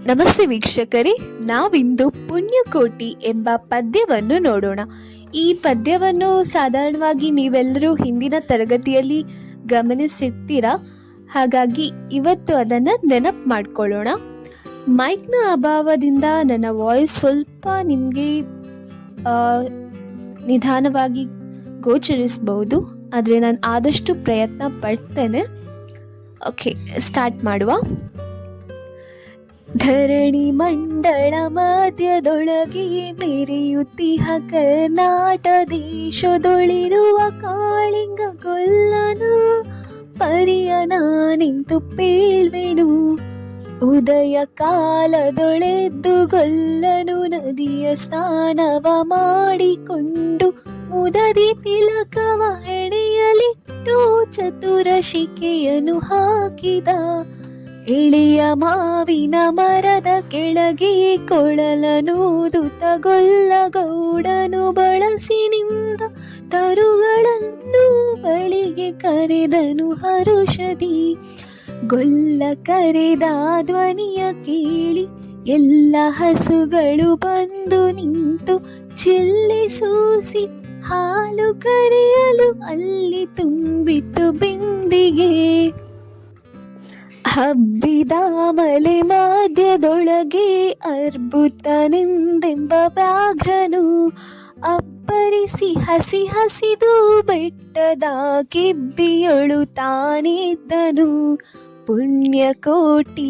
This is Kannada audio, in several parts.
ನಮಸ್ತೆ ವೀಕ್ಷಕರೇ, ನಾವಿಂದು ಪುಣ್ಯಕೋಟಿ ಎಂಬ ಪದ್ಯವನ್ನು ನೋಡೋಣ. ಈ ಪದ್ಯವನ್ನು ಸಾಧಾರಣವಾಗಿ ನೀವೆಲ್ಲರೂ ಹಿಂದಿನ ತರಗತಿಯಲ್ಲಿ ಗಮನಿಸಿರ್ತೀರಾ. ಹಾಗಾಗಿ ಇವತ್ತು ಅದನ್ನು ನೆನಪು ಮಾಡ್ಕೊಳ್ಳೋಣ. ಮೈಕ್ನ ಅಭಾವದಿಂದ ನನ್ನ ವಾಯ್ಸ್ ಸ್ವಲ್ಪ ನಿಮಗೆ ನಿಧಾನವಾಗಿ ಗೋಚರಿಸಬಹುದು, ಆದರೆ ನಾನು ಆದಷ್ಟು ಪ್ರಯತ್ನ ಪಡ್ತೇನೆ. ಓಕೆ, ಸ್ಟಾರ್ಟ್ ಮಾಡುವ. ಧರಣಿ ಮಂಡಳ ಮಧ್ಯದೊಳಗೆ ಮೆರೆಯುತ್ತಿಹ ಕರ್ನಾಟ ದೇಶದೊಳಿರುವ ಕಾಳಿಂಗ ಗೊಲ್ಲನ ಪರಿಯನ ನಿಂತು ಪೇಳ್ವೆನು. ಉದಯ ಕಾಲದೊಳೆದ್ದು ಗೊಲ್ಲನು ನದಿಯ ಸ್ನಾನವ ಮಾಡಿಕೊಂಡು ಮುದದಿ ತಿಲಕವ ಹೆಣೆಯಲಿಟ್ಟು ಚತುರ ಶಿಕೆಯನ್ನು ಹಾಕಿದ. ಎಳೆಯ ಮಾವಿನ ಮರದ ಕೆಳಗೆ ಕೊಳಲನೂದುತ ಗೊಲ್ಲಗೌಡನು ಬಳಸಿನಿಂದ ತರುಗಳನ್ನು ಬಳಿಗೆ ಕರೆದನು ಹರುಷದಿ. ಗೊಲ್ಲ ಕರೆದ ಧ್ವನಿಯ ಕೇಳಿ ಎಲ್ಲ ಹಸುಗಳು ಬಂದು ನಿಂತು ಚೆಲ್ಲಿ ಸೂಸಿ ಹಾಲು ಕರೆಯಲು ಅಲ್ಲಿ ತುಂಬಿತು ಬಿಂದಿಗೆ. ಹಬ್ಬಿದ ಮಲೆ ಮಧ್ಯದೊಳಗೆ ಅರ್ಬುತನೆಂದೆಂಬ ವ್ಯಾಘ್ರನು ಅಬ್ಬರಿಸಿ ಹಸಿ ಹಸಿದು ಬೆಟ್ಟದ ಕಿಬ್ಬಿಯೊಳು ತಾನಿದ್ದನು. ಪುಣ್ಯಕೋಟಿ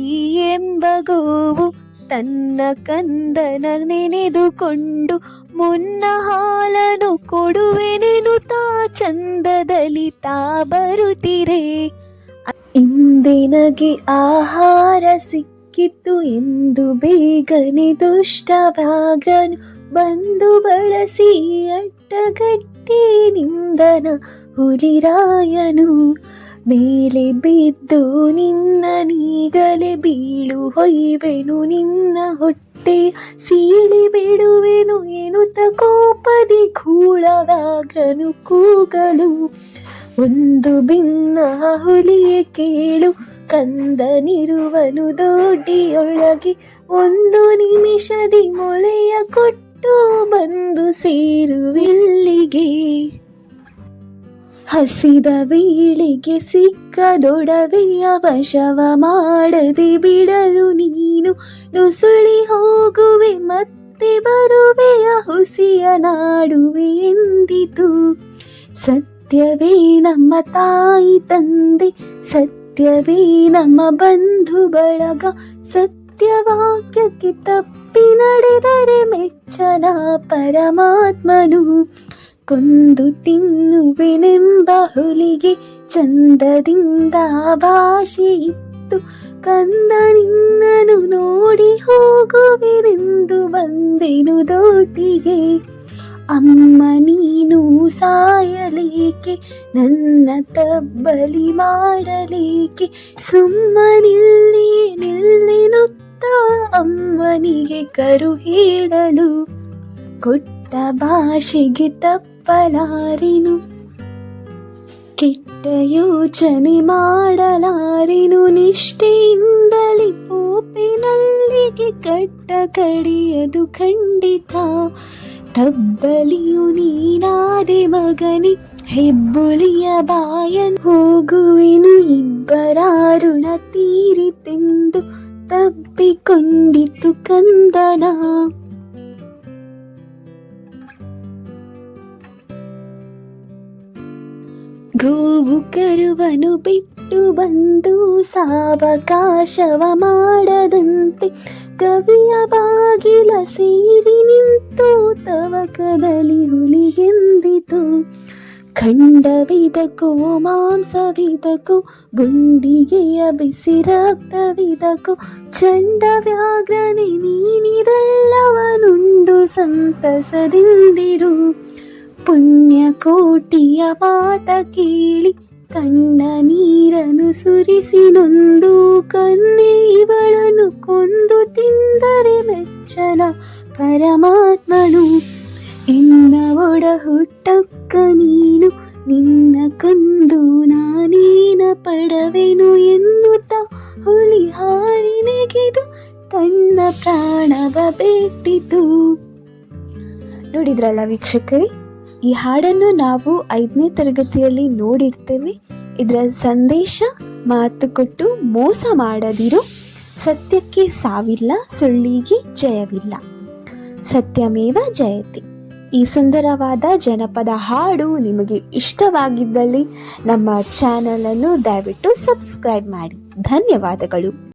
ಎಂಬ ಗೋವು ತನ್ನ ಕಂದನ ನೆನೆದುಕೊಂಡು ಮುನ್ನ ಹಾಲನು ಕೊಡುವೆನೆನು ತಾ ಚಂದದಲ್ಲಿ ತಾ ಬರುತ್ತಿರೆ. ಇಂದೆನಗೆ ಆಹಾರ ಸಿಕ್ಕಿತು ಎಂದು ಬೇಗನೆ ದುಷ್ಟ ವ್ಯಾಘ್ರನು ಬಂದು ಬಳಸಿ ಅಡ್ಡಗಟ್ಟಿ ನಿಂದನ ಹುಲಿರಾಯನು. ಮೇಲೆ ಬಿದ್ದು ನಿನ್ನ ನೀಗಲೆ ಬೀಳು ಹೊಯ್ವೆನು ನಿನ್ನ ಹೊಟ್ಟೆ ಸೀಳಿ ಬಿಡುವೆನು ಎನ್ನುತ್ತ ಕೋಪದಿ ಗೂಳ ವ್ಯಾಘ್ರನು ಕೂಗಲು. ಒಂದು ಭಿನ್ನ ಹುಲಿಯೇ ಕೇಳು, ಕಂದನಿರುವನು ದೊಡ್ಡಿಯೊಳಗೆ ಒಂದು ನಿಮಿಷದಿ ಮೊಳೆಯ ಕೊಟ್ಟು ಬಂದು ಸೇರುವಿಲ್ಲಿಗೆ. ಹಸಿದ ವೇಳೆಗೆ ಸಿಕ್ಕದೊಡವೆಯ ವಶವ ಮಾಡದೆ ಬಿಡಲು ನೀನು ನುಸುಳಿ ಹೋಗುವೆ ಮತ್ತೆ ಬರುವೆಯ ಹುಸಿಯ ನಾಡುವೆ ಎಂದಿತು. ಸತ್ಯವೇ ನಮ್ಮ ತಾಯಿ ತಂದೆ, ಸತ್ಯವೇ ನಮ್ಮ ಬಂಧು ಬಳಗ, ಸತ್ಯವಾಕ್ಯಕ್ಕೆ ತಪ್ಪಿ ನಡೆದರೆ ಮೆಚ್ಚನ ಪರಮಾತ್ಮನು. ಕೊಂದು ತಿನ್ನುವೆನೆಂಬ ಹುಲಿಗೆ ಚಂದದಿಂದ ಭಾಷೆ ಇತ್ತು, ಕಂದ ನಿನ್ನನು ನೋಡಿ ಹೋಗುವೆನೆಂದು ಬಂದೆನು ದೊಡ್ಡಿಗೆ. ಅಮ್ಮ ನೀನು ಸಾಯಲೇಕೆ, ನನ್ನ ತಬ್ಬಲಿ ಮಾಡಲೇಕೆ, ಸುಮ್ಮನಿಲ್ಲಿಯೇ ನಿಲ್ಲೆನುತ್ತ ಅಮ್ಮನಿಗೆ ಕರು ಹೇಳಲು. ಕೊಟ್ಟ ಭಾಷೆಗೆ ತಪ್ಪಲಾರೆನು, ಕೆಟ್ಟ ಯೋಚನೆ ಮಾಡಲಾರೆನು, ನಿಷ್ಠೆಯಿಂದಲೇ ಪೋಪಿನಲ್ಲಿಗೆ ಕಟ್ಟ ಕಡಿಯದು ಖಂಡಿತ. ತಬ್ಬಲಿಯು ನೀನಾದೆ ಮಗನಿ, ಹೆಬ್ಬುಲಿಯ ಬಾಯನ್ ಹೋಗುವೆನು ಇಬ್ಬರ ಋಣ ತೀರಿತೆಂದು ತಬ್ಬಿಕೊಂಡಿತು ಕಂದನ. ಗೋವು ಕರುವನು ಬಿಟ್ಟು ಬಂದು ಸಾವಕಾಶವ ಮಾಡದಂತೆ ಕವಿಯ ಬಾಗಿಲ ಸೇರಿ ನಿಂತು ತವಕದಲ್ಲಿ ಹುಲಿಗೆಂದಿತು. ಖಂಡವಿದಕೋ ಮಾಂಸವಿದಕೋ, ಗುಂಡಿಗೆಯ ಬಿಸಿ ರಕ್ತವಿದಕೋ, ಚಂಡ ವ್ಯಾಘ್ರನೆ ನೀನಿದೆಲ್ಲವನುಂಡು ಸಂತಸದಿಂದಿರು. ಪುಣ್ಯಕೋಟಿಯ ಮಾತ ಕೇಳಿ ಕಣ್ಣ ನೀರನ್ನು ಸುರಿಸಿ ನೊಂದು ಕನ್ನೆ ಇವಳನ್ನು ಕೊಂದು ತಿಂದರೆ ಮೆಚ್ಚನ ಪರಮಾತ್ಮನು. ಎನ್ನ ಒಡ ಹುಟ್ಟಕ್ಕ ನೀನು ನಿನ್ನ ಕೊಂದು ನಾನೇನ ಪಡವೆನು ಎನ್ನುತ್ತ ಹುಲಿ ಹಾರಿ ನೆಗೆದು ತನ್ನ ಪ್ರಾಣವ ಬಿಟ್ಟಿತು. ನೋಡಿದ್ರಲ್ಲ ವೀಕ್ಷಕರೇ, ಈ ಹಾಡನ್ನು ನಾವು 5ನೇ ತರಗತಿಯಲ್ಲಿ ನೋಡಿರ್ತೇವೆ. ಇದರ ಸಂದೇಶ, ಮಾತು ಕೊಟ್ಟು ಮೋಸ ಮಾಡದಿರು, ಸತ್ಯಕ್ಕೆ ಸಾವಿಲ್ಲ, ಸುಳ್ಳಿಗೆ ಜಯವಿಲ್ಲ, ಸತ್ಯಮೇವ ಜಯತೆ. ಈ ಸುಂದರವಾದ ಜನಪದ ಹಾಡು ನಿಮಗೆ ಇಷ್ಟವಾಗಿದ್ದಲ್ಲಿ ನಮ್ಮ ಚಾನಲನ್ನು ದಯವಿಟ್ಟು ಸಬ್ಸ್ಕ್ರೈಬ್ ಮಾಡಿ. ಧನ್ಯವಾದಗಳು.